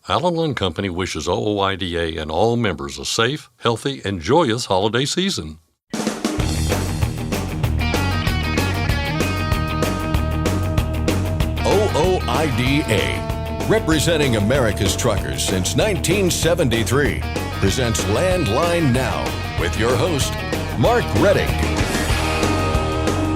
Allen & Company wishes OOIDA and all members a safe, healthy, and joyous holiday season. OOIDA, representing America's truckers since 1973, presents Landline Now with your host, Mark Redding.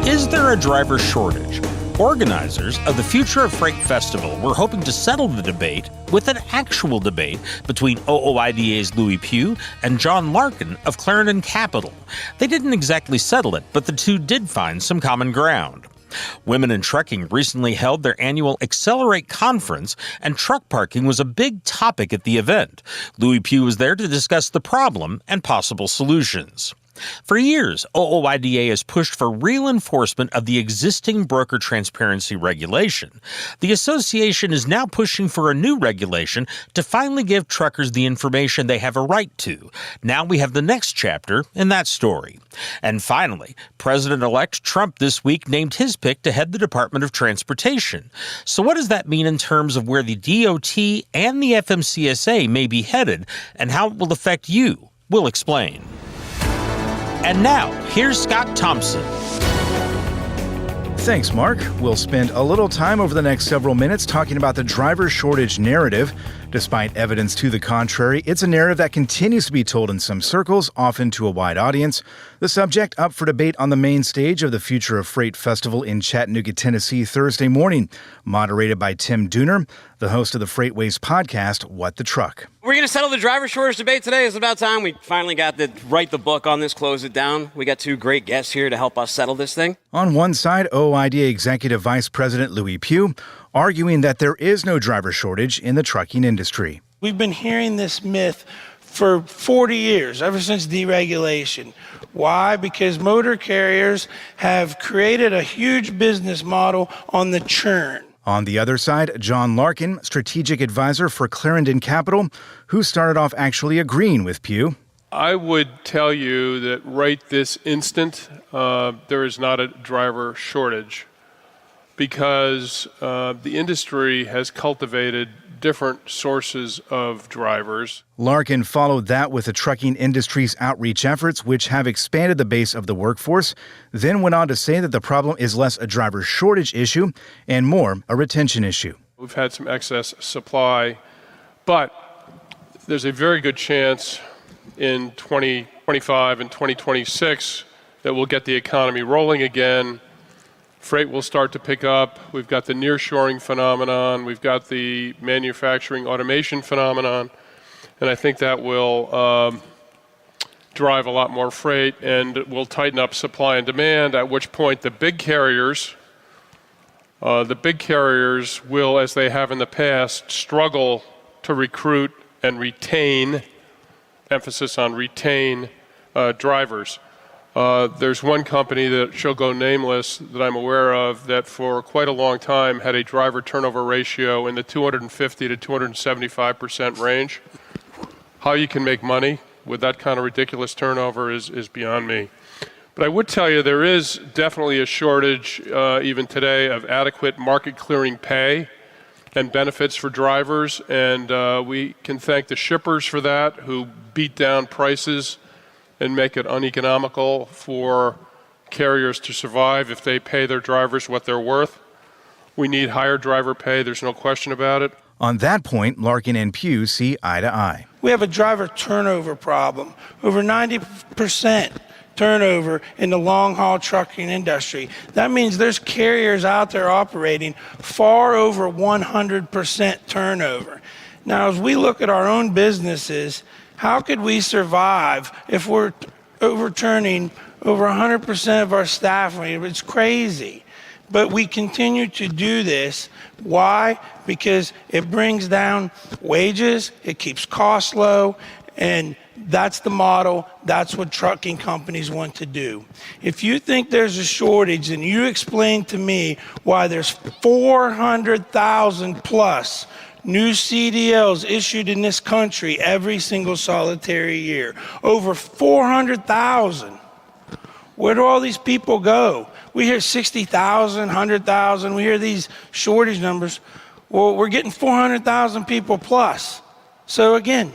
Is there a driver shortage? Organizers of the Future of Freight Festival were hoping to settle the debate with an actual debate between OOIDA's Lewie Pugh and John Larkin of Clarendon Capital. They didn't exactly settle it, but the two did find some common ground. Women in Trucking recently held their annual Accelerate conference, and truck parking was a big topic at the event. Lewie Pugh was there to discuss the problem and possible solutions. For years, OOIDA has pushed for real enforcement of the existing broker transparency regulation. The association is now pushing for a new regulation to finally give truckers the information they have a right to. Now we have the next chapter in that story. And finally, President-elect Trump this week named his pick to head the Department of Transportation. So what does that mean in terms of where the DOT and the FMCSA may be headed and how it will affect you? We'll explain. And now, here's Scott Thompson. Thanks, Mark. We'll spend a little time over the next several minutes talking about the driver shortage narrative. Despite evidence to the contrary, it's a narrative that continues to be told in some circles, often to a wide audience. The subject up for debate on the main stage of the Future of Freight Festival in Chattanooga, Tennessee, Thursday morning, moderated by Tim Dooner, the host of the FreightWaves podcast, What the Truck. We're going to settle the driver shortage debate today. It's about time we finally got to write the book on this, close it down. We got two great guests here to help us settle this thing. On one side, OOIDA Executive Vice President Lewie Pugh, arguing that there is no driver shortage in the trucking industry. We've been hearing this myth for 40 years, ever since deregulation. Why? Because motor carriers have created a huge business model on the churn. On the other side, John Larkin, strategic advisor for Clarendon Capital, who started off actually agreeing with Pugh. I would tell you that right this instant, there is not a driver shortage because the industry has cultivated different sources of drivers. Larkin followed that with the trucking industry's outreach efforts, which have expanded the base of the workforce, then went on to say that the problem is less a driver shortage issue and more a retention issue. We've had some excess supply, but there's a very good chance in 2025 and 2026 that we'll get the economy rolling again. Freight will start to pick up. We've got the nearshoring phenomenon. We've got the manufacturing automation phenomenon. And I think that will drive a lot more freight and will tighten up supply and demand, at which point the big carriers will, as they have in the past, struggle to recruit and retain, emphasis on retain, drivers. There's one company that shall go nameless that I'm aware of that for quite a long time had a driver turnover ratio in the 250 to 275% range. How you can make money with that kind of ridiculous turnover is beyond me. But I would tell you there is definitely a shortage even today of adequate market clearing pay and benefits for drivers, and we can thank the shippers for that, who beat down prices and make it uneconomical for carriers to survive if they pay their drivers what they're worth. We need higher driver pay, there's no question about it. On that point, Larkin and Pugh see eye to eye. We have a driver turnover problem. Over 90% turnover in the long-haul trucking industry. That means there's carriers out there operating far over 100% turnover. Now, as we look at our own businesses, how could we survive if we're overturning over 100% of our staff? It's crazy. But we continue to do this. Why? Because it brings down wages, it keeps costs low, and that's the model. That's what trucking companies want to do. If you think there's a shortage, then you explain to me why there's 400,000 plus new CDLs issued in this country every single solitary year. Over 400,000. Where do all these people go? We hear 60,000, 100,000. We hear these shortage numbers. Well, we're getting 400,000 people plus. So again,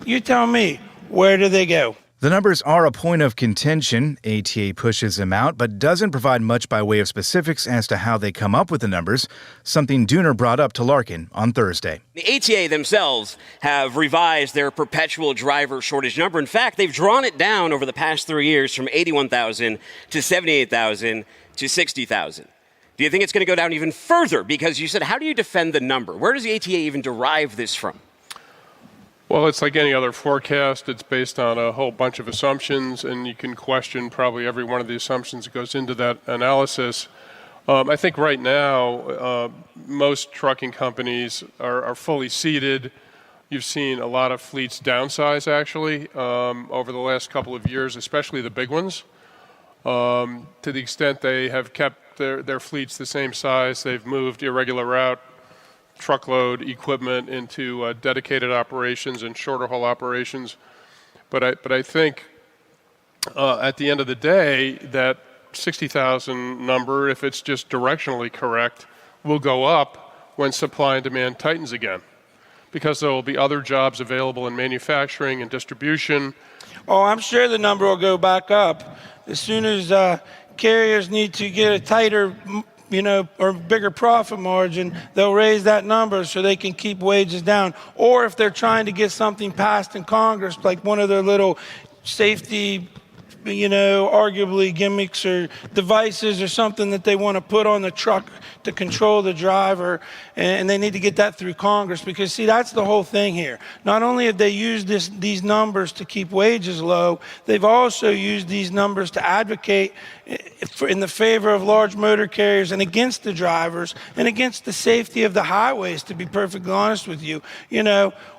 you tell me, where do they go? The numbers are a point of contention. ATA pushes them out, but doesn't provide much by way of specifics as to how they come up with the numbers, something Dooner brought up to Larkin on Thursday. The ATA themselves have revised their perpetual driver shortage number. In fact, they've drawn it down over the past 3 years from 81,000 to 78,000 to 60,000. Do you think it's going to go down even further? Because you said, how do you defend the number? Where does the ATA even derive this from? Well, it's like any other forecast. It's based on a whole bunch of assumptions, and you can question probably every one of the assumptions that goes into that analysis. I think right now, most trucking companies are fully seated. You've seen a lot of fleets downsize, actually, over the last couple of years, especially the big ones. To the extent they have kept their fleets the same size, they've moved irregular route truckload equipment into dedicated operations and shorter haul operations. But I think at the end of the day, that 60,000 number, if it's just directionally correct, will go up when supply and demand tightens again, because there will be other jobs available in manufacturing and distribution. Oh, I'm sure the number will go back up as soon as carriers need to get a tighter, or bigger profit margin. They'll raise that number so they can keep wages down. Or if they're trying to get something passed in Congress, like one of their little safety, arguably gimmicks or devices or something that they want to put on the truck to control the driver, and they need to get that through Congress. Because, see, that's the whole thing here. Not only have they used these numbers to keep wages low, they've also used these numbers to advocate in the favor of large motor carriers and against the drivers and against the safety of the highways, to be perfectly honest with you.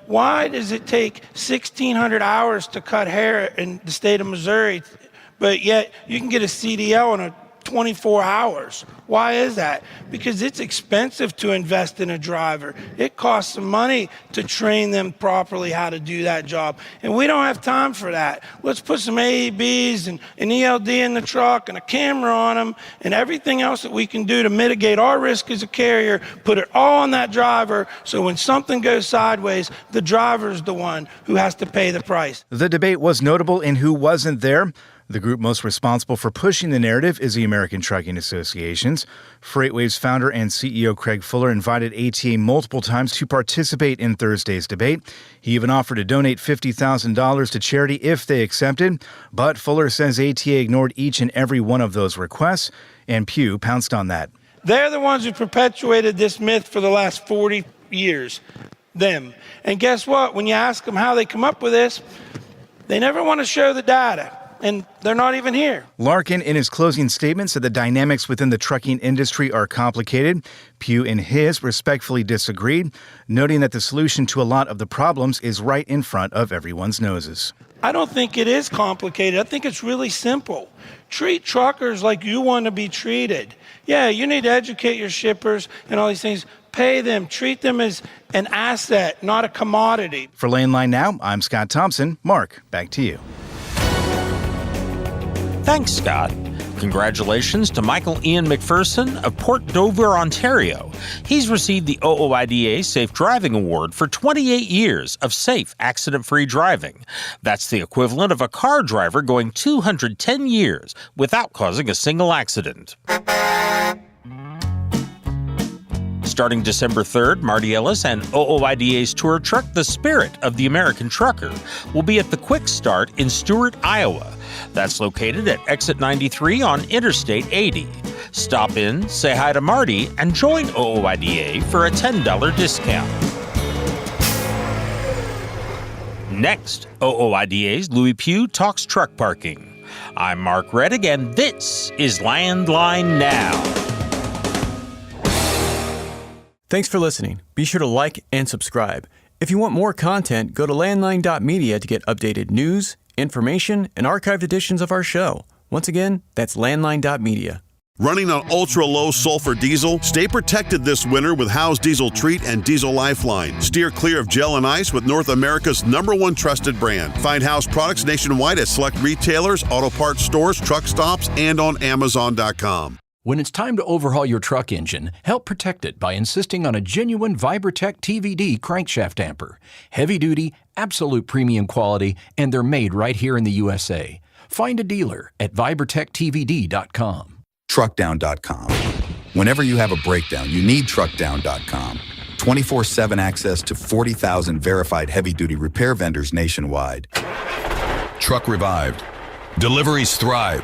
Why does it take 1,600 hours to cut hair in the state of Missouri, but yet you can get a CDL in 24 hours? Why is that? Because it's expensive to invest in a driver. It costs some money to train them properly how to do that job. And we don't have time for that. Let's put some AEBs and an ELD in the truck and a camera on them and everything else that we can do to mitigate our risk as a carrier, put it all on that driver, so when something goes sideways, the driver's the one who has to pay the price. The debate was notable in who wasn't there. The group most responsible for pushing the narrative is the American Trucking Associations. FreightWaves founder and CEO Craig Fuller invited ATA multiple times to participate in Thursday's debate. He even offered to donate $50,000 to charity if they accepted. But Fuller says ATA ignored each and every one of those requests, and Pugh pounced on that. They're the ones who perpetuated this myth for the last 40 years, them. And guess what? When you ask them how they come up with this, they never want to show the data. And they're not even here. Larkin, in his closing statement, said the dynamics within the trucking industry are complicated. Pugh, in his, respectfully disagreed, noting that the solution to a lot of the problems is right in front of everyone's noses. I don't think it is complicated. I think it's really simple. Treat truckers like you want to be treated. Yeah, you need to educate your shippers and all these things. Pay them. Treat them as an asset, not a commodity. For Landline Now, I'm Scott Thompson. Mark, back to you. Thanks, Scott. Congratulations to Michael Ian McPherson of Port Dover, Ontario. He's received the OOIDA Safe Driving Award for 28 years of safe, accident-free driving. That's the equivalent of a car driver going 210 years without causing a single accident. Starting December 3rd, Marty Ellis and OOIDA's tour truck, The Spirit of the American Trucker, will be at the Quick Start in Stewart, Iowa. That's located at Exit 93 on Interstate 80. Stop in, say hi to Marty, and join OOIDA for a $10 discount. Next, OOIDA's Lewie Pugh talks truck parking. I'm Mark Reddick, and this is Landline Now. Thanks for listening. Be sure to like and subscribe. If you want more content, go to landline.media to get updated news, information, and archived editions of our show. Once again, that's landline.media. Running on ultra-low sulfur diesel? Stay protected this winter with Howe's Diesel Treat and Diesel Lifeline. Steer clear of gel and ice with North America's #1 trusted brand. Find Howe's products nationwide at select retailers, auto parts stores, truck stops, and on Amazon.com. When it's time to overhaul your truck engine, help protect it by insisting on a genuine Vibertech TVD crankshaft damper. Heavy duty, absolute premium quality, and they're made right here in the USA. Find a dealer at vibertechtvd.com. Truckdown.com. Whenever you have a breakdown, you need Truckdown.com. 24/7 access to 40,000 verified heavy-duty repair vendors nationwide. Truck revived. Deliveries thrive.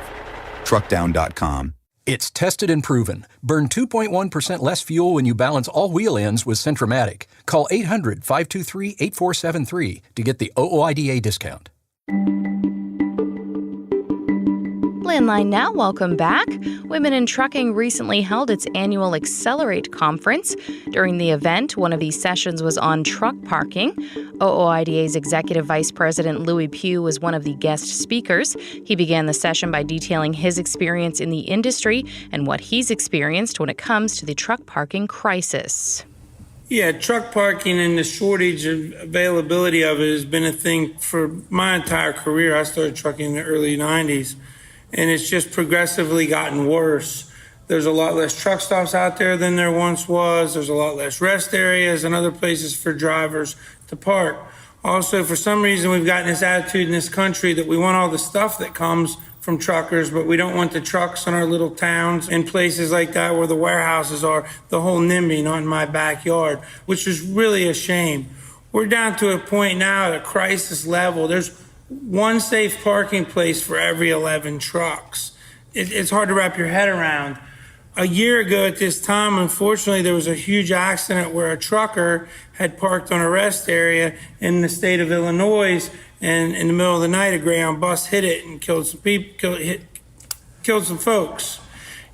Truckdown.com. It's tested and proven. Burn 2.1% less fuel when you balance all wheel ends with Centromatic. Call 800-523-8473 to get the OOIDA discount. Landline Now, welcome back. Women in Trucking recently held its annual Accelerate conference. During the event, one of these sessions was on truck parking. OOIDA's Executive Vice President Lewie Pugh was one of the guest speakers. He began the session by detailing his experience in the industry and what he's experienced when it comes to the truck parking crisis. Yeah, truck parking and the shortage of availability of it has been a thing for my entire career. I started trucking in the early 90s. And it's just progressively gotten worse. There's a lot less truck stops out there than there once was. There's a lot less rest areas and other places for drivers to park. Also, for some reason, we've gotten this attitude in this country that we want all the stuff that comes from truckers, but we don't want the trucks in our little towns and places like that where the warehouses are, the whole NIMBY, not in my backyard, which is really a shame. We're down to a point now at a crisis level. There's one safe parking place for every 11 trucks. It's hard to wrap your head around. A year ago at this time, unfortunately, there was a huge accident where a trucker had parked on a rest area in the state of Illinois, and in the middle of the night, a Greyhound bus hit it and killed some people, killed some folks.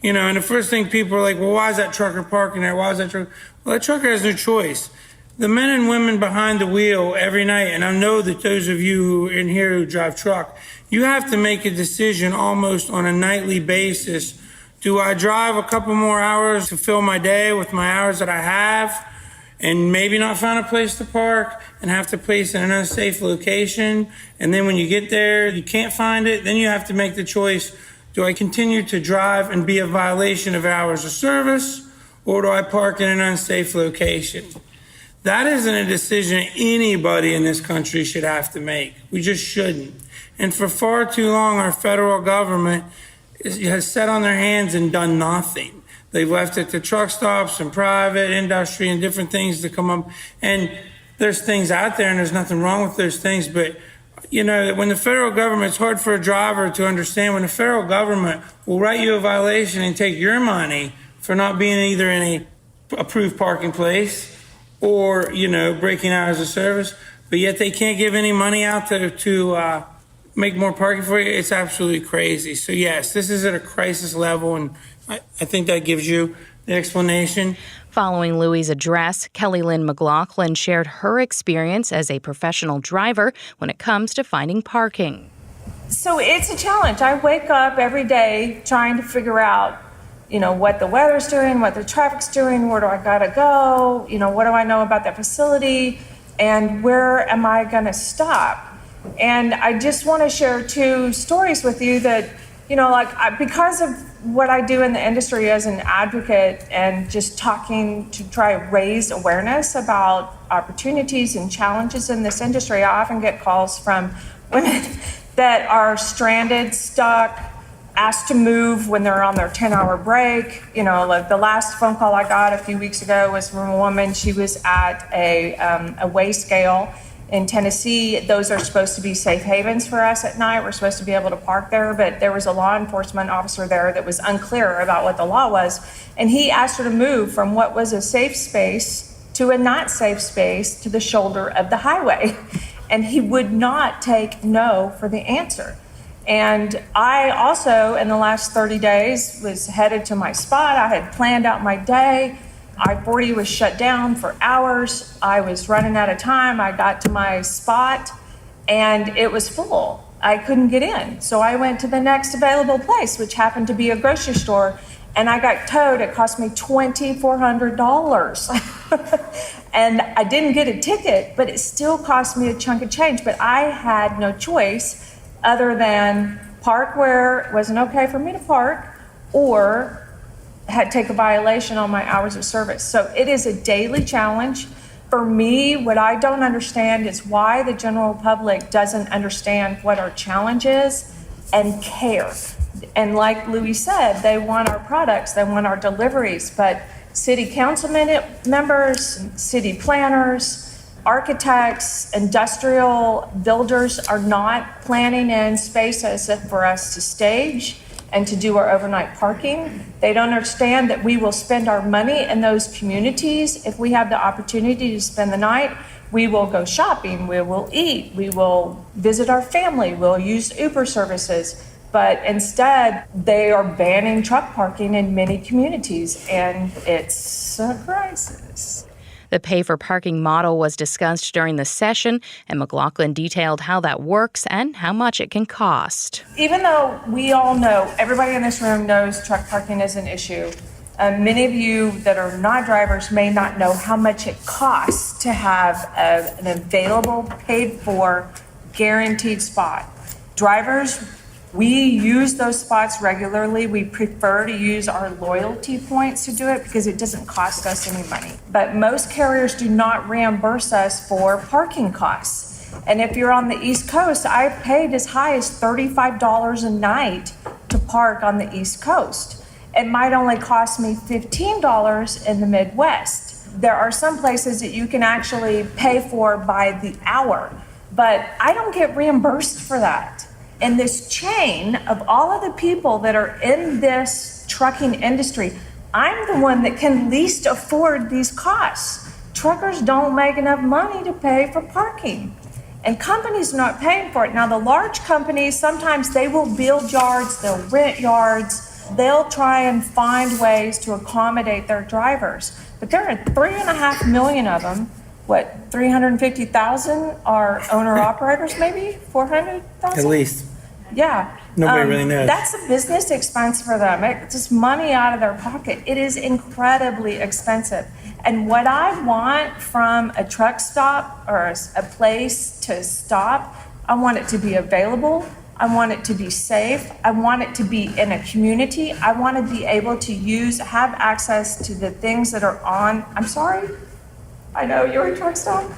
You know, and the first thing people are like, well, why is that trucker parking there? Why is that trucker? Well, that trucker has no choice. The men and women behind the wheel every night, and I know that those of you who are in here who drive truck, you have to make a decision almost on a nightly basis. Do I drive a couple more hours to fill my day with my hours that I have and maybe not find a place to park and have to place in an unsafe location? And then when you get there, you can't find it. Then you have to make the choice. Do I continue to drive and be a violation of hours of service, or do I park in an unsafe location? That isn't a decision anybody in this country should have to make. We just shouldn't. And for far too long, our federal government has sat on their hands and done nothing. They've left it to truck stops and private industry and different things to come up. And there's things out there, and there's nothing wrong with those things. But, you know, when the federal government, it's hard for a driver to understand when the federal government will write you a violation and take your money for not being either in a approved parking place or, you know, breaking hours of service, but yet they can't give any money out to make more parking for you. It's absolutely crazy. So yes, this is at a crisis level, and I think that gives you the explanation. Following Lewie's address, Kelly Lynn McLaughlin shared her experience as a professional driver when it comes to finding parking. So it's a challenge. I wake up every day trying to figure out, you know, what the weather's doing, what the traffic's doing, where do I gotta go, you know, what do I know about that facility, and where am I gonna stop? And I just wanna share two stories with you that, you know, because of what I do in the industry as an advocate and just talking to try to raise awareness about opportunities and challenges in this industry, I often get calls from women that are stranded, stuck, asked to move when they're on their 10-hour break. You know, like the last phone call I got a few weeks ago was from a woman. She was at a weigh scale in Tennessee. Those are supposed to be safe havens for us at night. We're supposed to be able to park there, but there was a law enforcement officer there that was unclear about what the law was. And he asked her to move from what was a safe space to a not safe space to the shoulder of the highway. And he would not take no for the answer. And I also, in the last 30 days, was headed to my spot. I had planned out my day. I-40 was shut down for hours. I was running out of time. I got to my spot, and it was full. I couldn't get in. So I went to the next available place, which happened to be a grocery store, and I got towed. It cost me $2,400. And I didn't get a ticket, but it still cost me a chunk of change. But I had no choice other than park where it wasn't okay for me to park, or take a violation on my hours of service. So it is a daily challenge. For me, what I don't understand is why the general public doesn't understand what our challenge is and care. And like Lewie said, they want our products, they want our deliveries, but city council members, city planners, architects, industrial builders are not planning in spaces for us to stage and to do our overnight parking. They don't understand that we will spend our money in those communities. If we have the opportunity to spend the night, we will go shopping, we will eat, we will visit our family, we'll use Uber services. But instead, they are banning truck parking in many communities, and it's a crisis. The pay-for-parking model was discussed during the session, and McLaughlin detailed how that works and how much it can cost. Even though we all know, everybody in this room knows truck parking is an issue, many of you that are not drivers may not know how much it costs to have an available, paid-for, guaranteed spot. Drivers, we use those spots regularly. We prefer to use our loyalty points to do it because it doesn't cost us any money. But most carriers do not reimburse us for parking costs. And if you're on the East Coast, I paid as high as $35 a night to park on the East Coast. It might only cost me $15 in the Midwest. There are some places that you can actually pay for by the hour, but I don't get reimbursed for that. In this chain of all of the people that are in this trucking industry, I'm the one that can least afford these costs. Truckers don't make enough money to pay for parking, and companies are not paying for it. Now, the large companies, sometimes they will build yards, they'll rent yards, they'll try and find ways to accommodate their drivers. But there are 3.5 million of them. What, 350,000 are owner-operators, maybe? 400,000? At least. Yeah. Nobody really knows. That's a business expense for them. It's just money out of their pocket. It is incredibly expensive. And what I want from a truck stop or a place to stop, I want it to be available. I want it to be safe. I want it to be in a community. I want to be able to have access to the things that are on. I'm sorry. I know you're a truck stop.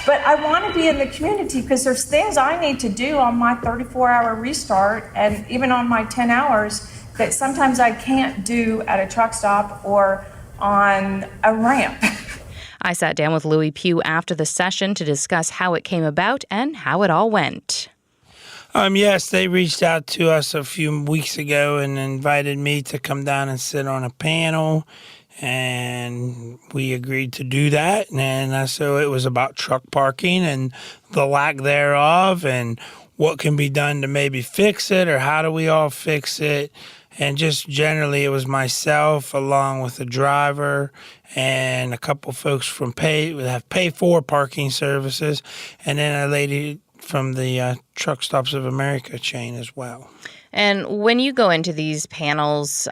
But I want to be in the community because there's things I need to do on my 34-hour restart and even on my 10 hours that sometimes I can't do at a truck stop or on a ramp. I sat down with Lewie Pugh after the session to discuss how it came about and how it all went. Yes, they reached out to us a few weeks ago and invited me to come down and sit on a panel. And we agreed to do that. And so it was about truck parking and the lack thereof and what can be done to maybe fix it or how do we all fix it. And just generally it was myself along with the driver and a couple folks from pay for parking services and then a lady from the Truck Stops of America chain as well. And when you go into these panels,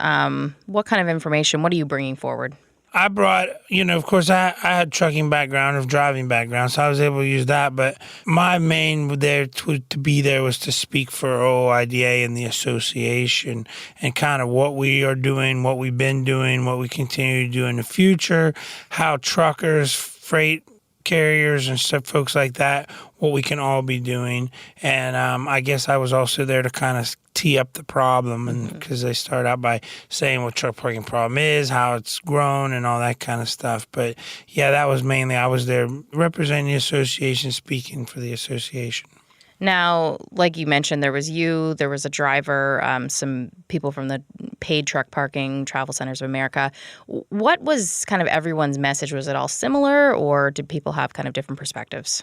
what kind of information, what are you bringing forward? I brought, of course, I had trucking background or driving background, so I was able to use that. But my main to be there was to speak for OOIDA and the association and kind of what we are doing, what we've been doing, what we continue to do in the future, how truckers, freight carriers and stuff, folks like that, what we can all be doing. And I guess I was also there to kind of tee up the problem, and because they start out by saying what truck parking problem is, how it's grown, and all that kind of stuff. But yeah, that was mainly I was there representing the association, speaking for the association. Now, like you mentioned, there was a driver, some people from the paid truck parking, Travel Centers of America. What was kind of everyone's message? Was it all similar, or did people have kind of different perspectives?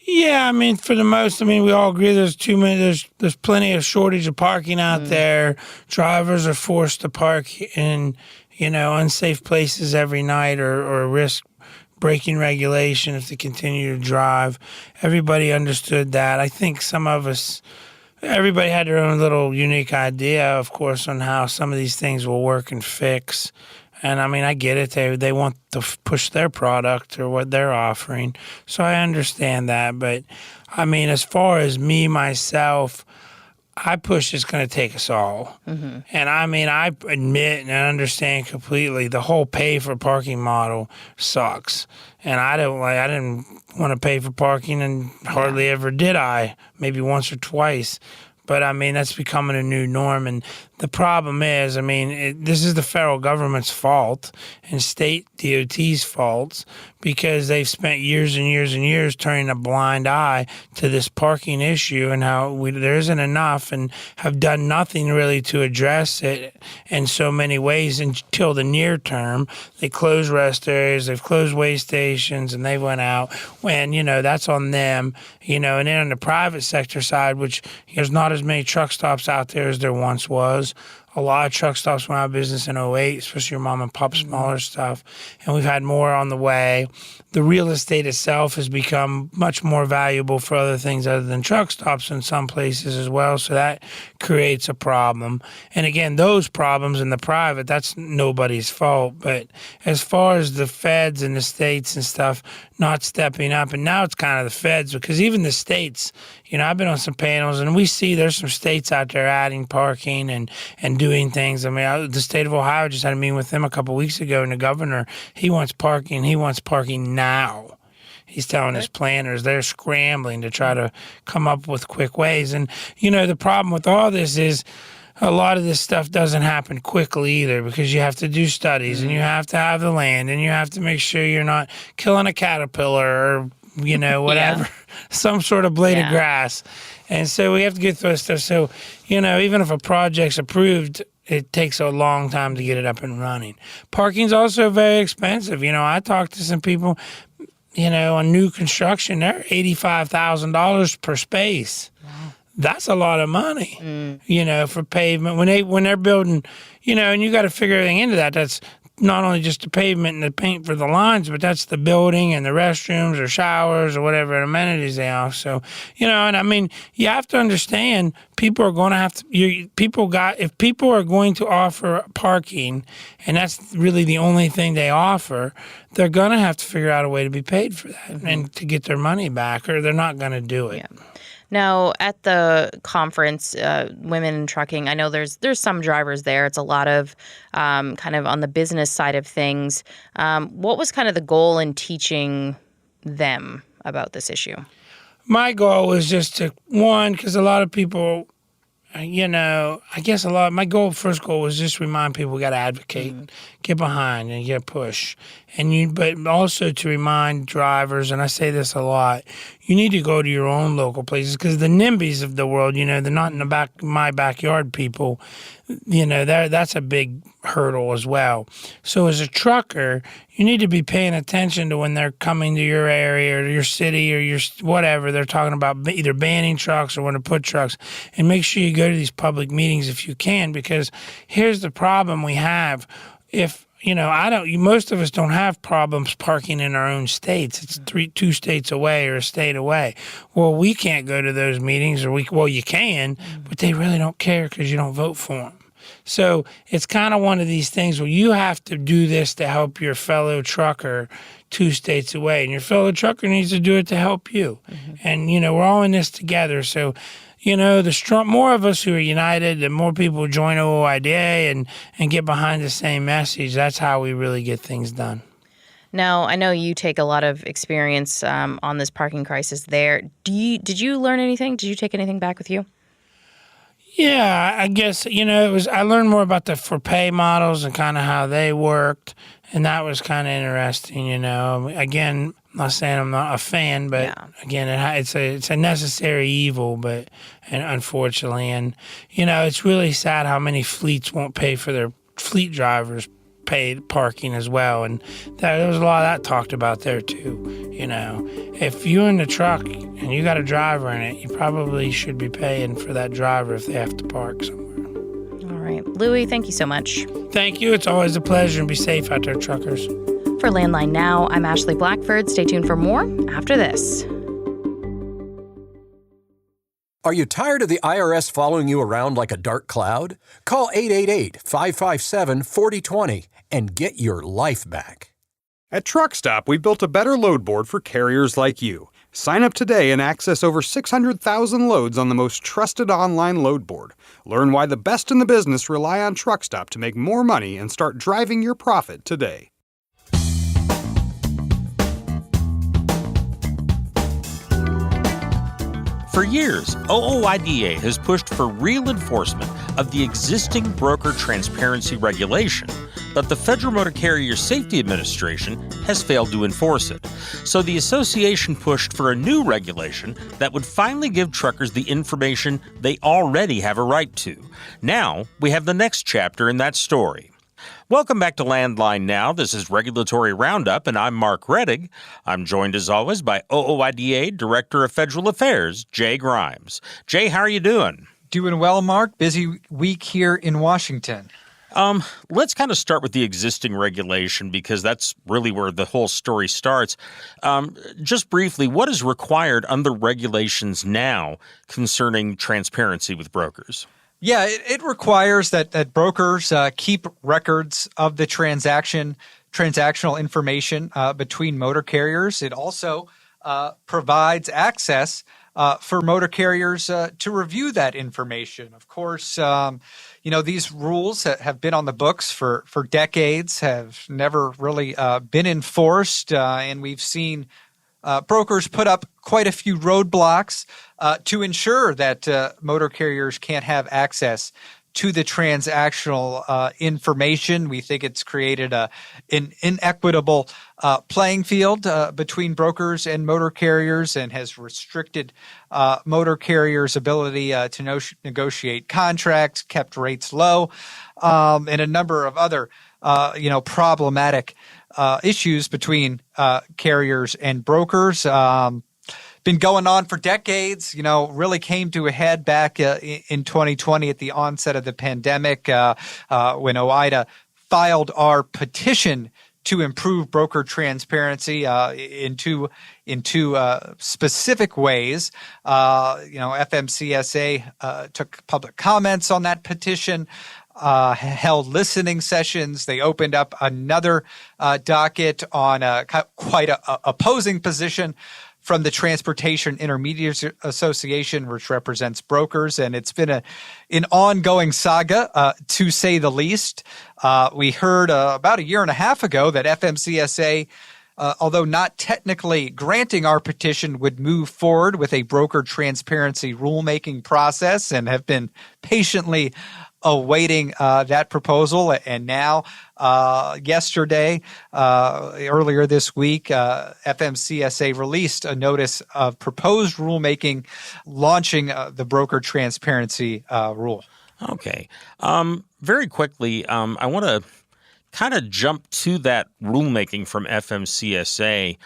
Yeah, for the most, we all agree there's too many, there's plenty of shortage of parking out there. Drivers are forced to park in, unsafe places every night or risk breaking regulation if they continue to drive. Everybody understood that. I think everybody had their own little unique idea, of course, on how some of these things will work and fix. And I get it. They want to push their product or what they're offering. So I understand that. But as far as me, myself, I push is going to take us all. And I mean, I admit and I understand completely the whole pay for parking model sucks. And I didn't want to pay for parking, and hardly ever did I, maybe once or twice. But I mean, that's becoming a new norm. And the problem is, I mean, this is the federal government's fault and state DOT's faults, because they've spent years and years and years turning a blind eye to this parking issue and how there isn't enough, and have done nothing really to address it in so many ways until the near term. They closed rest areas, they've closed way stations, and they went out when, that's on them, and then on the private sector side, which there's not as many truck stops out there as there once was. A lot of truck stops went out of business in 2008, especially your mom and pop smaller stuff. And we've had more on the way. The real estate itself has become much more valuable for other things other than truck stops in some places as well. So that creates a problem. And again, those problems in the private, that's nobody's fault. But as far as the feds and the states and stuff not stepping up, and now it's kind of the feds, because even the states, I've been on some panels and we see there's some states out there adding parking and doing things. I mean, the state of Ohio just had a meeting with them a couple of weeks ago, and the governor, he wants parking now. He's telling his planners they're scrambling to try to come up with quick ways. And, the problem with all this is a lot of this stuff doesn't happen quickly either, because you have to do studies and you have to have the land and you have to make sure you're not killing a caterpillar or, whatever, some sort of blade of grass. And so we have to get through this stuff. So, even if a project's approved, it takes a long time to get it up and running. Parking's also very expensive. I talked to some people, on new construction, they're $85,000 per space. Wow. That's a lot of money, for pavement. When they're building, and you got to figure everything into that. That's not only just the pavement and the paint for the lines, but that's the building and the restrooms or showers or whatever amenities they have. So, and I mean, you have to understand people are going to have to, if people are going to offer parking, and that's really the only thing they offer, they're going to have to figure out a way to be paid for that and to get their money back, or they're not going to do it. Yeah. Now, at the conference, Women in Trucking, I know there's some drivers there. It's a lot of kind of on the business side of things. What was kind of the goal in teaching them about this issue? My goal was just to, because a lot of people, my first goal was just remind people we got to advocate, get behind and get push. But also to remind drivers, and I say this a lot, you need to go to your own local places, because the NIMBYs of the world, they're not in my backyard people, that's a big hurdle as well. So as a trucker, you need to be paying attention to when they're coming to your area or your city or your whatever. They're talking about either banning trucks or when to put trucks, and make sure you go to these public meetings if you can, because here's the problem we have. If most of us don't have problems parking in our own states. It's 2 states away or a state away. Well, we can't go to those meetings, or you can, but they really don't care because you don't vote for them. So it's kind of one of these things where you have to do this to help your fellow trucker 2 states away, and your fellow trucker needs to do it to help you. And, we're all in this together. So, the more of us who are united, the more people join OOIDA and get behind the same message. That's how we really get things done. Now, I know you take a lot of experience on this parking crisis there. Did you learn anything? Did you take anything back with you? Yeah, I guess, I learned more about the for pay models and kind of how they worked, and that was kind of interesting, Again, I'm not saying I'm not a fan, but again, it's a necessary evil, but unfortunately, and it's really sad how many fleets won't pay for their fleet drivers paid parking as well, and there was a lot of that talked about there too. If you're in the truck and you got a driver in it, you probably should be paying for that driver if they have to park somewhere. All right, Lewie, thank you so much. Thank you. It's always a pleasure, and be safe out there, truckers. For Landline Now, I'm Ashley Blackford. Stay tuned for more after this. Are you tired of the IRS following you around like a dark cloud? Call 888-557-4020 and get your life back. At Truck Stop, we built a better load board for carriers like you. Sign up today and access over 600,000 loads on the most trusted online load board. Learn why the best in the business rely on Truckstop to make more money and start driving your profit today. For years, OOIDA has pushed for real enforcement of the existing broker transparency regulation, but the Federal Motor Carrier Safety Administration has failed to enforce it. So the association pushed for a new regulation that would finally give truckers the information they already have a right to. Now, we have the next chapter in that story. Welcome back to Landline Now. This is Regulatory Roundup, and I'm Mark Rettig. I'm joined, as always, by OOIDA Director of Federal Affairs, Jay Grimes. Jay, how are you doing? Doing well, Mark. Busy week here in Washington. Let's kind of start with the existing regulation because that's really where the whole story starts. Just briefly, what is required under regulations now concerning transparency with brokers? Yeah, it requires that brokers keep records of the transactional information between motor carriers. It also provides access for motor carriers to review that information. Of course, these rules have been on the books for decades, have never really been enforced, and we've seen brokers put up quite a few roadblocks to ensure that motor carriers can't have access to the transactional information. We think it's created an inequitable playing field between brokers and motor carriers and has restricted motor carriers' ability to negotiate contracts, kept rates low, and a number of other problematic issues between carriers and brokers. Been going on for decades, really came to a head back in 2020 at the onset of the pandemic when OOIDA filed our petition to improve broker transparency in two specific ways. FMCSA took public comments on that petition, held listening sessions. They opened up another docket on quite a opposing position from the Transportation Intermediaries Association, which represents brokers, and it's been an ongoing saga, to say the least. We heard about a year and a half ago that FMCSA, although not technically granting our petition, would move forward with a broker transparency rulemaking process and have been patiently awaiting that proposal. And now, yesterday, earlier this week, FMCSA released a notice of proposed rulemaking launching the broker transparency rule. Okay. Very quickly, I want to kind of jump to that rulemaking from FMCSA.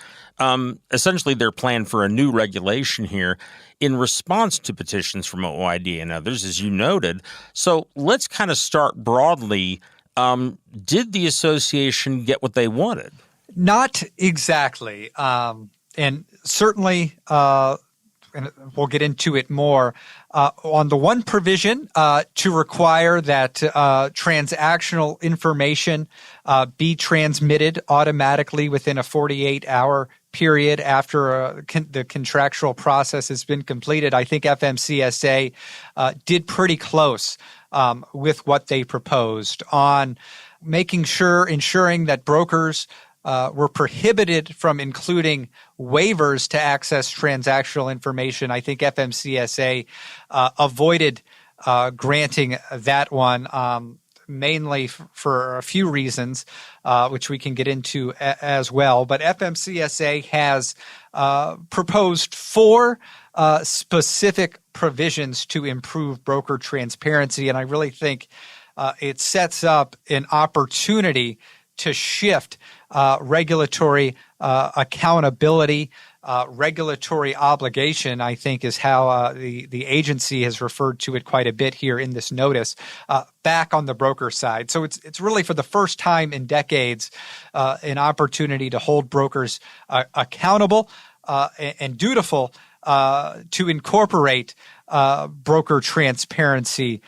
Essentially, their plan for a new regulation here in response to petitions from OOIDA and others, as you noted. So let's kind of start broadly. Did the association get what they wanted? Not exactly. And certainly, and we'll get into it more, on the one provision to require that transactional information be transmitted automatically within a 48-hour period after the contractual process has been completed. I think FMCSA did pretty close with what they proposed on ensuring that brokers were prohibited from including waivers to access transactional information. I think FMCSA avoided granting that one, mainly for a few reasons, which we can get into as well. But FMCSA has proposed 4 specific provisions to improve broker transparency, and I really think it sets up an opportunity to shift regulatory accountability, regulatory obligation, I think is how the agency has referred to it quite a bit here in this notice, back on the broker side. So it's really for the first time in decades an opportunity to hold brokers accountable and dutiful to incorporate broker transparency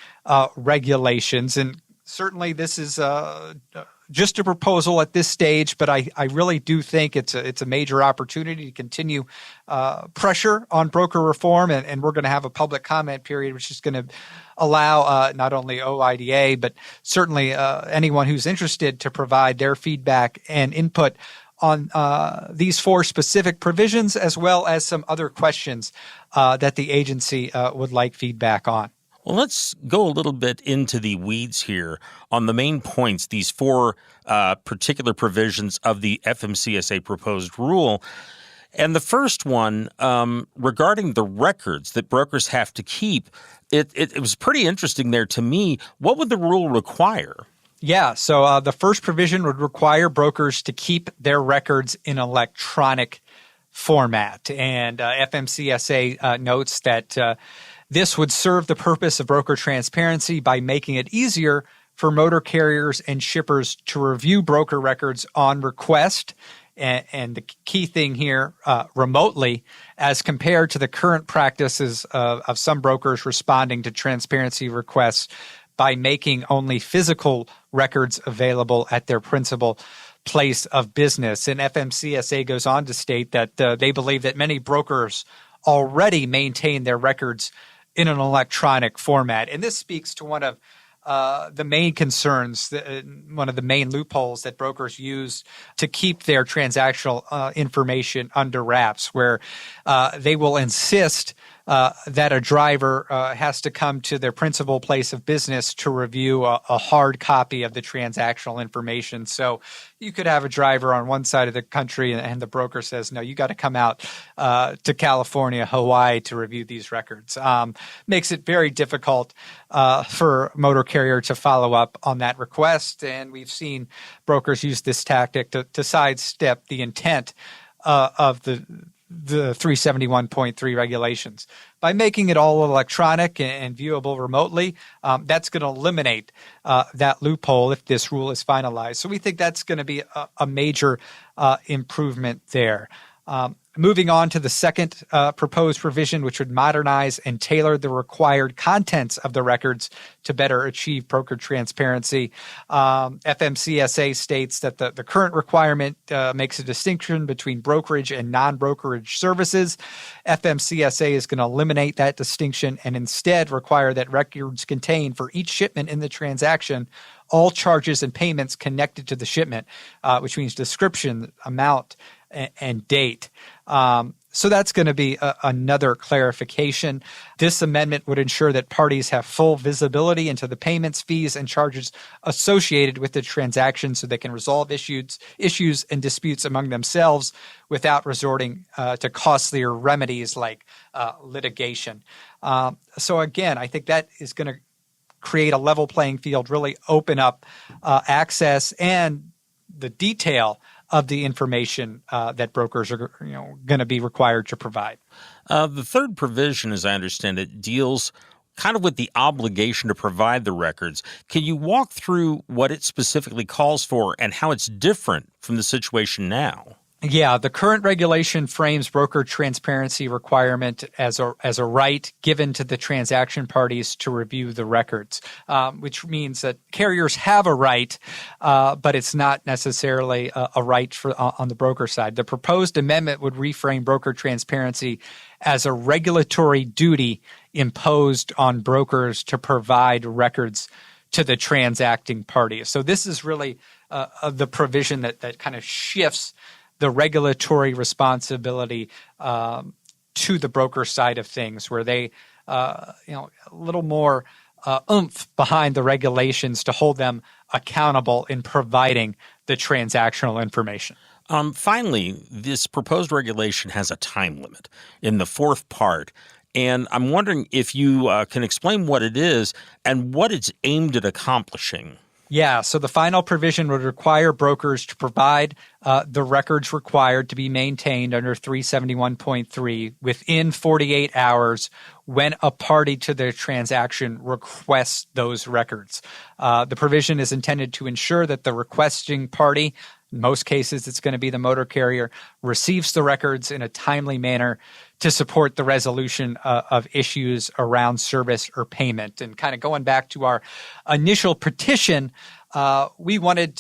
regulations. And certainly this is just a proposal at this stage, but I really do think it's a major opportunity to continue pressure on broker reform, and we're going to have a public comment period, which is going to allow not only OOIDA, but certainly anyone who's interested to provide their feedback and input on these 4 specific provisions, as well as some other questions that the agency would like feedback on. Well, let's go a little bit into the weeds here on the main points, these 4 particular provisions of the FMCSA proposed rule. And the first one, regarding the records that brokers have to keep, it was pretty interesting there to me. What would the rule require? Yeah, so the first provision would require brokers to keep their records in electronic format. And FMCSA notes that this would serve the purpose of broker transparency by making it easier for motor carriers and shippers to review broker records on request. And the key thing here, remotely, as compared to the current practices of some brokers responding to transparency requests by making only physical records available at their principal place of business. And FMCSA goes on to state that they believe that many brokers already maintain their records in an electronic format. And this speaks to one of the main concerns, one of the main loopholes that brokers use to keep their transactional information under wraps, where they will insist that a driver has to come to their principal place of business to review a hard copy of the transactional information. So you could have a driver on one side of the country and the broker says, no, you got to come out to California, Hawaii to review these records. Makes it very difficult for a motor carrier to follow up on that request. And we've seen brokers use this tactic to sidestep the intent of the 371.3 regulations. By making it all electronic and viewable remotely, that's going to eliminate that loophole if this rule is finalized. So we think that's going to be a major improvement there. Moving on to the second proposed provision, which would modernize and tailor the required contents of the records to better achieve broker transparency. FMCSA states that the current requirement makes a distinction between brokerage and non-brokerage services. FMCSA is going to eliminate that distinction and instead require that records contain for each shipment in the transaction all charges and payments connected to the shipment, which means description, amount, and date. So that's going to be another clarification. This amendment would ensure that parties have full visibility into the payments, fees, and charges associated with the transaction so they can resolve issues and disputes among themselves without resorting to costlier remedies like litigation. So again, I think that is going to create a level playing field, really open up access and the detail of the information that brokers are going to be required to provide. The third provision, as I understand it, deals kind of with the obligation to provide the records. Can you walk through what it specifically calls for and how it's different from the situation now? Yeah, the current regulation frames broker transparency requirement as a right given to the transaction parties to review the records, which means that carriers have a right, but it's not necessarily a right on the broker side. The proposed amendment would reframe broker transparency as a regulatory duty imposed on brokers to provide records to the transacting parties. So this is really the provision that kind of shifts the regulatory responsibility to the broker side of things, where they, a little more oomph behind the regulations to hold them accountable in providing the transactional information. Finally, this proposed regulation has a time limit in the fourth part. And I'm wondering if you can explain what it is and what it's aimed at accomplishing. Yeah, so the final provision would require brokers to provide the records required to be maintained under 371.3 within 48 hours when a party to the transaction requests those records. The provision is intended to ensure that the requesting party, in most cases it's going to be the motor carrier, receives the records in a timely manner to support the resolution of issues around service or payment. And kind of going back to our initial petition, we wanted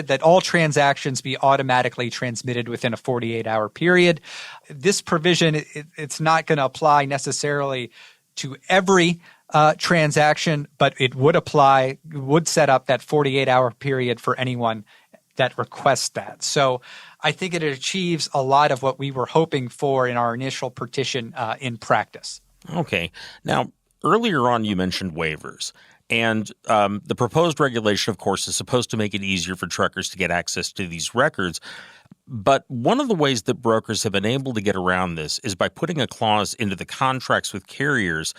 that all transactions be automatically transmitted within a 48-hour period. This provision, it's not going to apply necessarily to every transaction, but it would set up that 48-hour period for anyone that requests that. So I think it achieves a lot of what we were hoping for in our initial petition in practice. Okay. Now, earlier on, you mentioned waivers. And the proposed regulation, of course, is supposed to make it easier for truckers to get access to these records. But one of the ways that brokers have been able to get around this is by putting a clause into the contracts with carriers,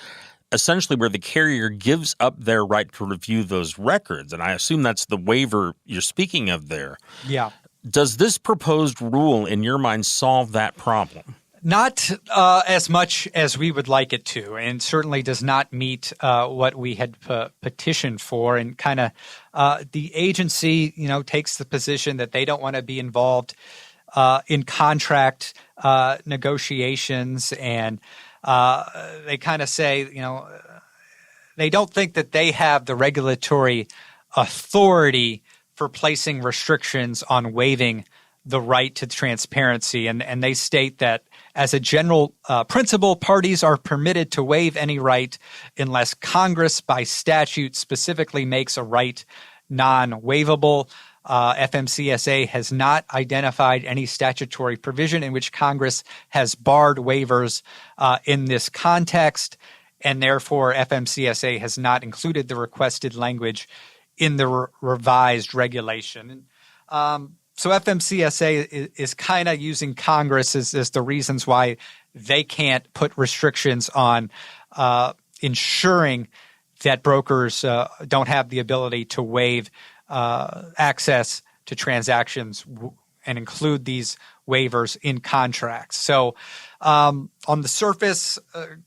essentially where the carrier gives up their right to review those records. And I assume that's the waiver you're speaking of there. Yeah. Does this proposed rule, in your mind, solve that problem? Not as much as we would like it to, and certainly does not meet what we had petitioned for. And kind of the agency, takes the position that they don't want to be involved in contract negotiations, and they kind of say, they don't think that they have the regulatory authority for placing restrictions on waiving the right to transparency. And they state that as a general principle, parties are permitted to waive any right unless Congress by statute specifically makes a right non-waivable. FMCSA has not identified any statutory provision in which Congress has barred waivers in this context, and therefore FMCSA has not included the requested language in the revised regulation. So FMCSA is kind of using Congress as the reasons why they can't put restrictions on ensuring that brokers don't have the ability to waive access to transactions and include these waivers in contracts. So on the surface,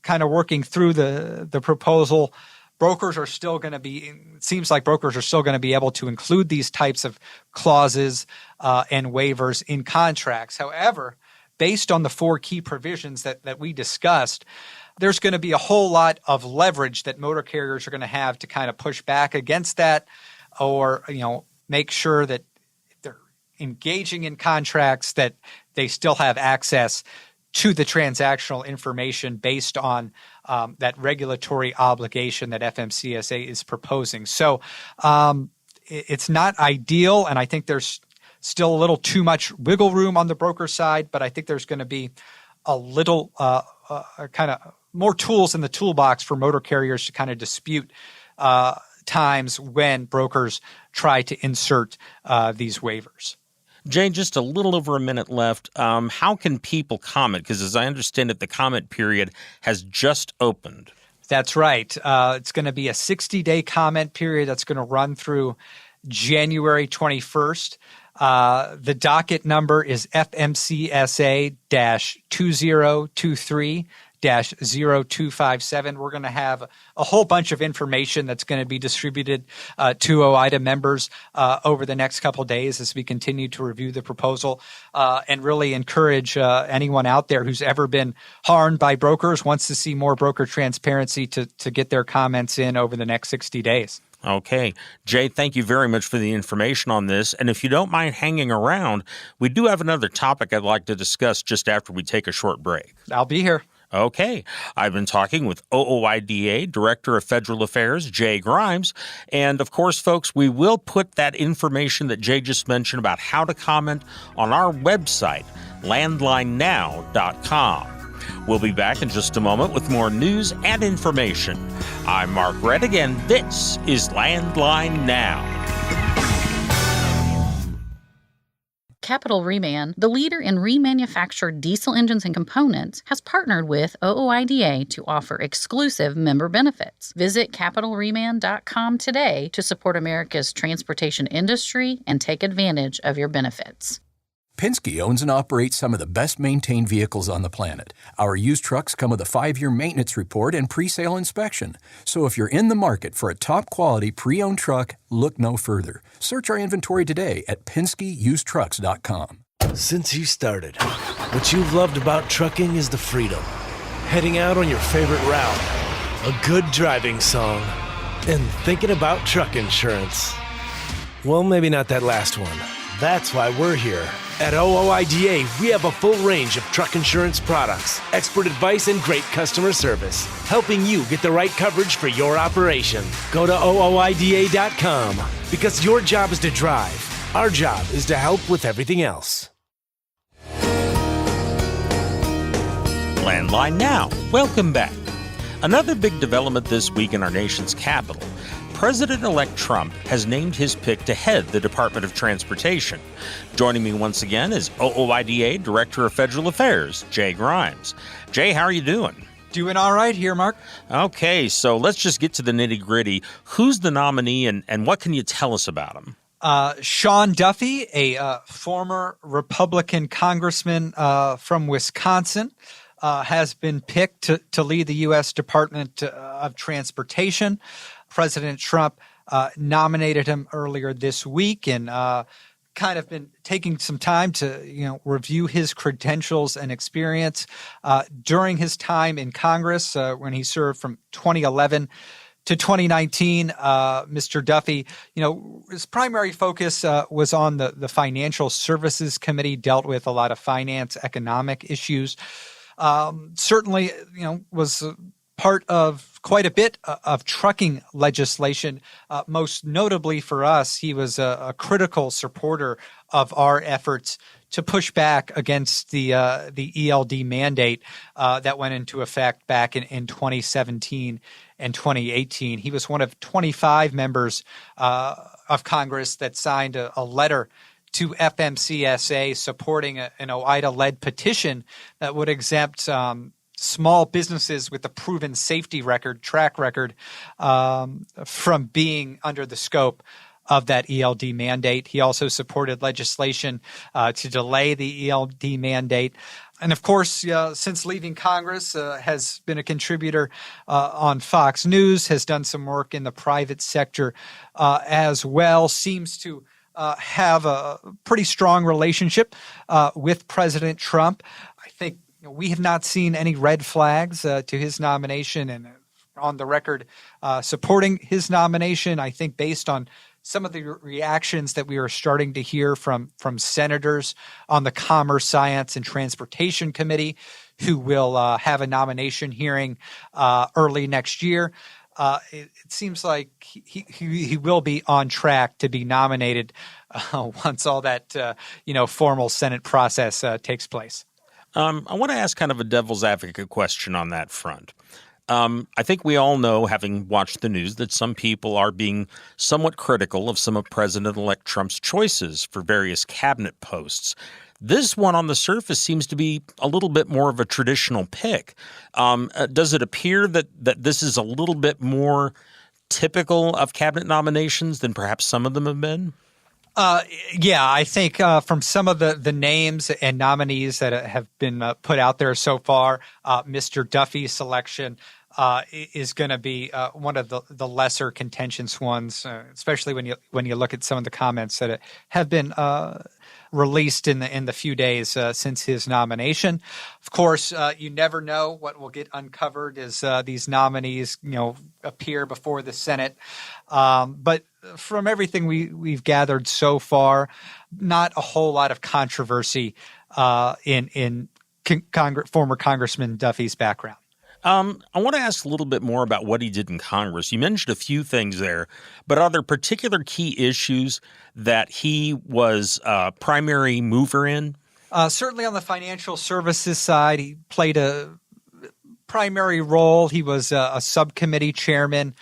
kind of working through the proposal, brokers are still going to be, it seems like brokers are still going to be able to include these types of clauses and waivers in contracts. However, based on the four key provisions that we discussed, there's going to be a whole lot of leverage that motor carriers are going to have to kind of push back against that, or make sure that if they're engaging in contracts that they still have access to the transactional information based on that regulatory obligation that FMCSA is proposing. So it's not ideal, and I think there's still a little too much wiggle room on the broker side, but I think there's going to be a little kind of more tools in the toolbox for motor carriers to kind of dispute times when brokers try to insert these waivers. Jay, just a little over a minute left. How can people comment? Because as I understand it, the comment period has just opened. That's right. It's going to be a 60-day comment period that's going to run through January 21st. The docket number is FMCSA-2023-0257. We're going to have a whole bunch of information that's going to be distributed to OOIDA members over the next couple of days as we continue to review the proposal, and really encourage anyone out there who's ever been harmed by brokers, wants to see more broker transparency, to get their comments in over the next 60 days. Okay. Jay, thank you very much for the information on this. And if you don't mind hanging around, we do have another topic I'd like to discuss just after we take a short break. I'll be here. Okay. I've been talking with OOIDA Director of Federal Affairs, Jay Grimes. And of course, folks, we will put that information that Jay just mentioned about how to comment on our website, landlinenow.com. We'll be back in just a moment with more news and information. I'm Mark Reddick, and this is Landline Now. Capital Reman, the leader in remanufactured diesel engines and components, has partnered with OOIDA to offer exclusive member benefits. Visit capitalreman.com today to support America's transportation industry and take advantage of your benefits. Penske owns and operates some of the best-maintained vehicles on the planet. Our used trucks come with a 5-year maintenance report and pre-sale inspection. So if you're in the market for a top-quality pre-owned truck, look no further. Search our inventory today at PenskeUsedTrucks.com. Since you started, what you've loved about trucking is the freedom. Heading out on your favorite route, a good driving song, and thinking about truck insurance. Well, maybe not that last one. That's why we're here. At OOIDA, we have a full range of truck insurance products, expert advice, and great customer service, helping you get the right coverage for your operation. Go to OOIDA.com because your job is to drive. Our job is to help with everything else. Landline Now. Welcome back. Another big development this week in our nation's capital. President-elect Trump has named his pick to head the Department of Transportation. Joining me once again is OOIDA Director of Federal Affairs, Jay Grimes. Jay, how are you doing? Doing all right here, Mark. Okay, so let's just get to the nitty-gritty. Who's the nominee and what can you tell us about him? Sean Duffy, a former Republican congressman from Wisconsin, has been picked to lead the U.S. Department of Transportation. President Trump nominated him earlier this week and kind of been taking some time to review his credentials and experience during his time in Congress when he served from 2011 to 2019. Mr. Duffy, his primary focus was on the Financial Services Committee, dealt with a lot of finance, economic issues. Certainly, was part of quite a bit of trucking legislation. Most notably for us, he was a critical supporter of our efforts to push back against the ELD mandate that went into effect back in 2017 and 2018. He was one of 25 members of Congress that signed a letter to FMCSA supporting an OOIDA-led petition that would exempt small businesses with a proven safety track record from being under the scope of that ELD mandate. He also supported legislation to delay the ELD mandate. And of course, since leaving Congress, has been a contributor on Fox News, has done some work in the private sector as well, seems to have a pretty strong relationship with President Trump. I think we have not seen any red flags to his nomination, and on the record supporting his nomination. I think based on some of the reactions that we are starting to hear from senators on the Commerce, Science, and Transportation Committee, who will have a nomination hearing early next year, it seems like he will be on track to be nominated once all that formal Senate process takes place. I want to ask kind of a devil's advocate question on that front. I think we all know, having watched the news, that some people are being somewhat critical of some of President-elect Trump's choices for various cabinet posts. This one on the surface seems to be a little bit more of a traditional pick. Does it appear that this is a little bit more typical of cabinet nominations than perhaps some of them have been? Yeah, I think from some of the names and nominees that have been put out there so far, Mr. Duffy's selection is going to be one of the lesser contentious ones, especially when you look at some of the comments that have been released in the few days since his nomination. Of course, you never know what will get uncovered as these nominees appear before the Senate. But from everything we've gathered so far, not a whole lot of controversy in former Congressman Duffy's background. I want to ask a little bit more about what he did in Congress. You mentioned a few things there, but are there particular key issues that he was a primary mover in? Certainly on the financial services side, he played a primary role. He was a subcommittee chairman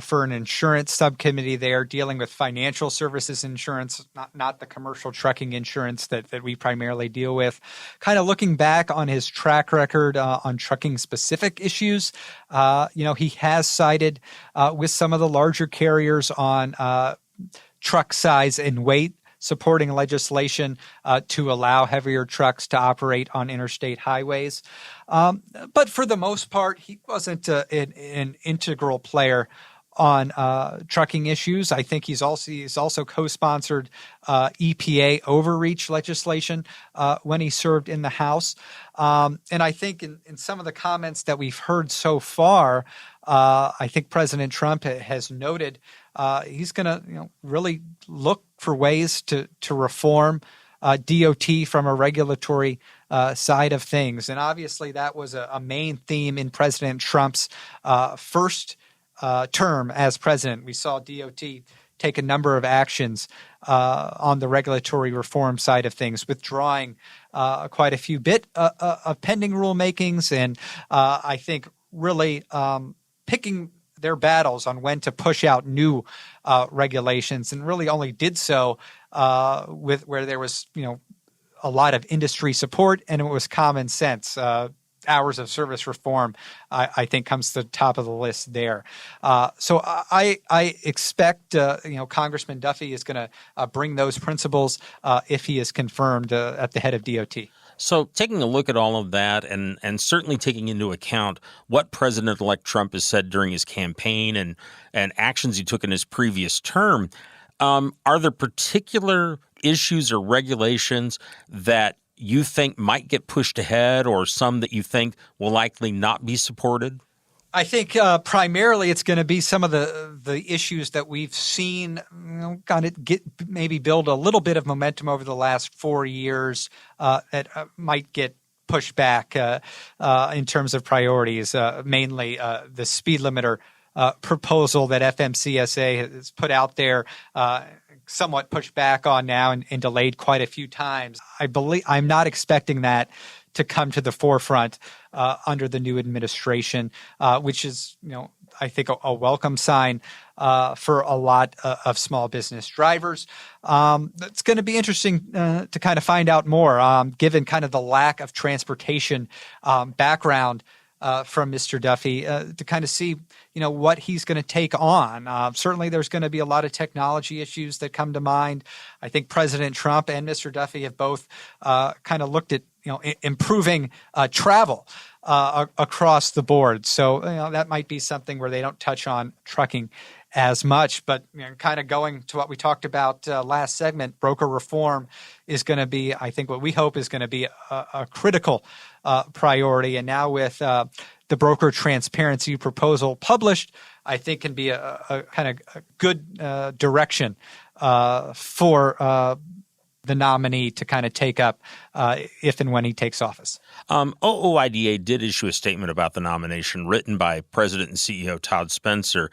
for an insurance subcommittee there, dealing with financial services insurance, not the commercial trucking insurance that we primarily deal with. Kind of looking back on his track record on trucking specific issues, he has sided with some of the larger carriers on truck size and weight, supporting legislation to allow heavier trucks to operate on interstate highways. But for the most part, he wasn't an integral player on trucking issues. I think he's also co-sponsored EPA overreach legislation when he served in the House. And I think in some of the comments that we've heard so far, I think President Trump has noted he's going to really look for ways to reform DOT from a regulatory side of things. And obviously that was a main theme in President Trump's first term as president. We saw DOT take a number of actions on the regulatory reform side of things, withdrawing quite a few bit of pending rulemakings, and I think really picking their battles on when to push out new regulations, and really only did so with where there was a lot of industry support and it was common sense. Hours of service reform, I think, comes to the top of the list there. So I expect Congressman Duffy is going to bring those principles if he is confirmed at the head of DOT. So taking a look at all of that and certainly taking into account what President-elect Trump has said during his campaign and actions he took in his previous term, are there particular issues or regulations that you think might get pushed ahead, or some that you think will likely not be supported? I think primarily it's going to be some of the issues that we've seen kind of maybe build a little bit of momentum over the last 4 years that might get pushed back in terms of priorities, mainly the speed limiter proposal that FMCSA has put out there, somewhat pushed back on now and delayed quite a few times. I'm not expecting that to come to the forefront under the new administration, which is, I think a welcome sign for a lot of small business drivers. It's going to be interesting to kind of find out more, given kind of the lack of transportation background from Mr. Duffy, to kind of see, what he's going to take on. Certainly there's going to be a lot of technology issues that come to mind. I think President Trump and Mr. Duffy have both kind of looked at, improving travel across the board. So, that might be something where they don't touch on trucking as much, but kind of going to what we talked about last segment, broker reform is going to be, I think what we hope is going to be a critical priority. And now with the broker transparency proposal published, I think can be a kind of a good direction for the nominee to kind of take up if and when he takes office. OOIDA did issue a statement about the nomination written by President and CEO Todd Spencer.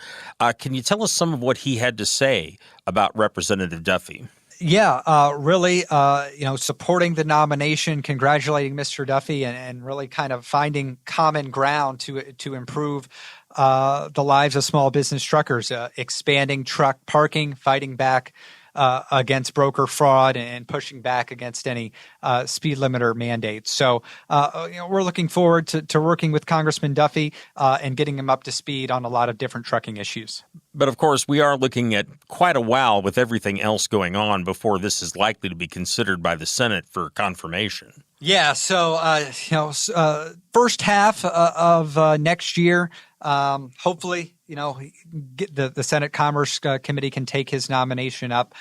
Can you tell us some of what he had to say about Representative Duffy? Yeah, really, supporting the nomination, congratulating Mr. Duffy, and really kind of finding common ground to improve the lives of small business truckers, expanding truck parking, fighting back against broker fraud, and pushing back against any speed limiter mandates. So, we're looking forward to working with Congressman Duffy and getting him up to speed on a lot of different trucking issues. But of course, we are looking at quite a while with everything else going on before this is likely to be considered by the Senate for confirmation. Yeah, so first half of next year, hopefully, the Senate Commerce Committee can take his nomination up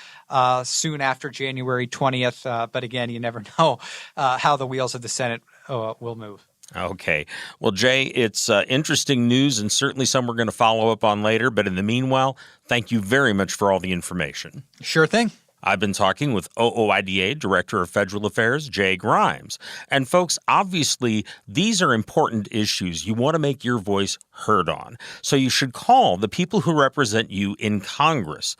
soon after January 20th. But again, you never know how the wheels of the Senate will move. Okay. Well, Jay, it's interesting news and certainly some we're going to follow up on later. But in the meanwhile, thank you very much for all the information. Sure thing. I've been talking with OOIDA Director of Federal Affairs, Jay Grimes. And folks, obviously, these are important issues you want to make your voice heard on. So you should call the people who represent you in Congress.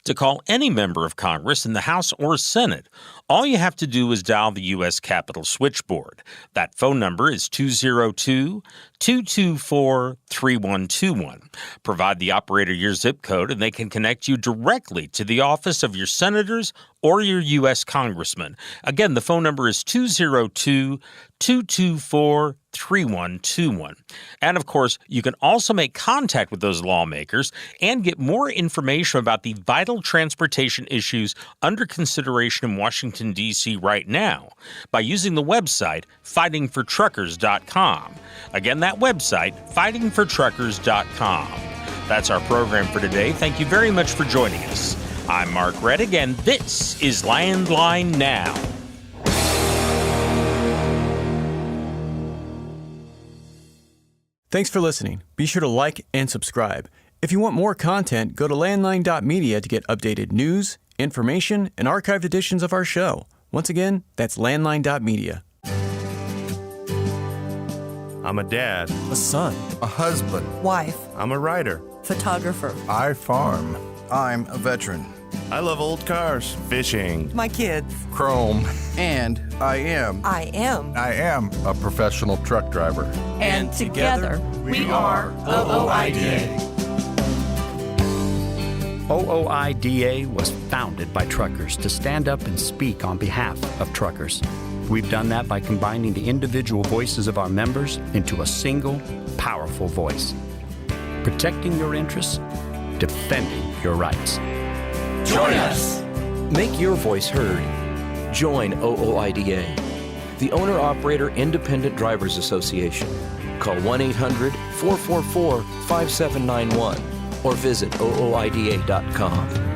To call any member of Congress in the House or Senate, all you have to do is dial the U.S. Capitol switchboard. That phone number is 202-224-3121. Provide the operator your zip code, and they can connect you directly to the office of your senators or your U.S. congressman. Again, the phone number is 202-224-3121. And of course, you can also make contact with those lawmakers and get more information about the vital transportation issues under consideration in Washington, D.C. right now by using the website fightingfortruckers.com. Again, that website, fightingfortruckers.com. That's our program for today. Thank you very much for joining us. I'm Mark Rettig, and this is Landline Now. Thanks for listening. Be sure to like and subscribe. If you want more content, go to landline.media to get updated news, information, and archived editions of our show. Once again, that's landline.media. I'm a dad, a son, a husband, wife, I'm a writer, photographer. I farm. I'm a veteran. I love old cars, fishing, my kids, chrome, and I am a professional truck driver. And together we are OOIDA. OOIDA was founded by truckers to stand up and speak on behalf of truckers. We've done that by combining the individual voices of our members into a single, powerful voice. Protecting your interests, defending your rights. Join us! Make your voice heard. Join OOIDA, the Owner-Operator Independent Drivers Association. Call 1-800-444-5791 or visit OOIDA.com.